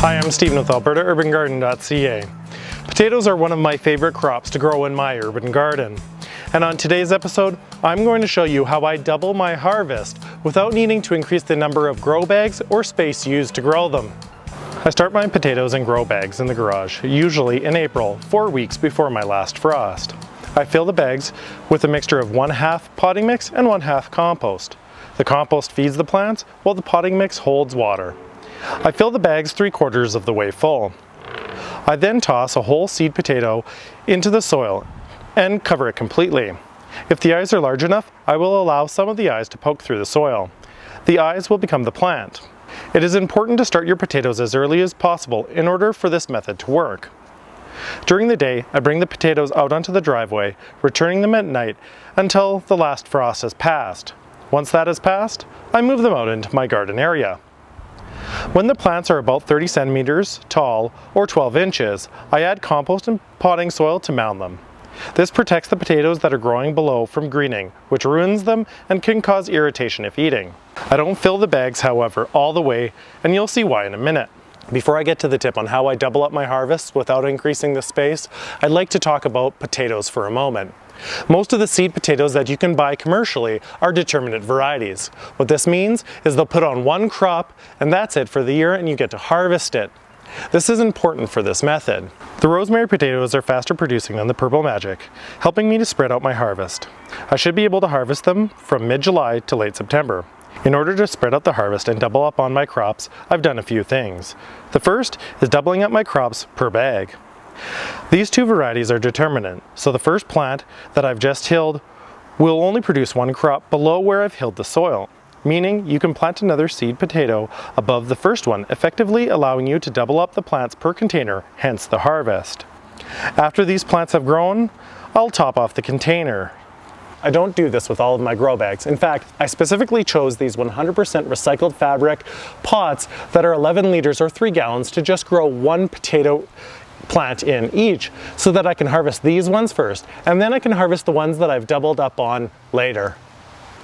Hi, I'm Stephen with AlbertaUrbanGarden.ca. Potatoes are one of my favorite crops to grow in my urban garden. And on today's episode, I'm going to show you how I double my harvest without needing to increase the number of grow bags or space used to grow them. I start my potatoes in grow bags in the garage, usually in April, 4 weeks before my last frost. I fill the bags with a mixture of 1/2 potting mix and 1/2 compost. The compost feeds the plants while the potting mix holds water. I fill the bags 3/4 of the way full. I then toss a whole seed potato into the soil and cover it completely. If the eyes are large enough, I will allow some of the eyes to poke through the soil. The eyes will become the plant. It is important to start your potatoes as early as possible in order for this method to work. During the day, I bring the potatoes out onto the driveway, returning them at night until the last frost has passed. Once that has passed, I move them out into my garden area. When the plants are about 30 centimeters tall or 12 inches, I add compost and potting soil to mound them. This protects the potatoes that are growing below from greening, which ruins them and can cause irritation if eating. I don't fill the bags, however, all the way, and you'll see why in a minute. Before I get to the tip on how I double up my harvest without increasing the space, I'd like to talk about potatoes for a moment. Most of the seed potatoes that you can buy commercially are determinate varieties. What this means is they'll put on one crop and that's it for the year and you get to harvest it. This is important for this method. The rosemary potatoes are faster producing than the purple magic, helping me to spread out my harvest. I should be able to harvest them from mid-July to late September. In order to spread out the harvest and double up on my crops, I've done a few things. The first is doubling up my crops per bag. These two varieties are determinate, so the first plant that I've just hilled will only produce one crop below where I've hilled the soil, meaning you can plant another seed potato above the first one, effectively allowing you to double up the plants per container, hence the harvest. After these plants have grown, I'll top off the container. I don't do this with all of my grow bags. In fact, I specifically chose these 100% recycled fabric pots that are 11 liters or 3 gallons to just grow one potato plant in each, so that I can harvest these ones first, and then I can harvest the ones that I've doubled up on later.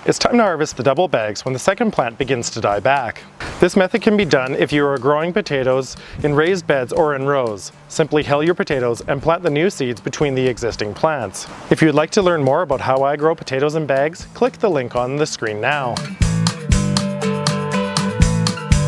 It's time to harvest the double bags when the second plant begins to die back. This method can be done if you are growing potatoes in raised beds or in rows. Simply hill your potatoes and plant the new seeds between the existing plants. If you'd like to learn more about how I grow potatoes in bags, click the link on the screen now.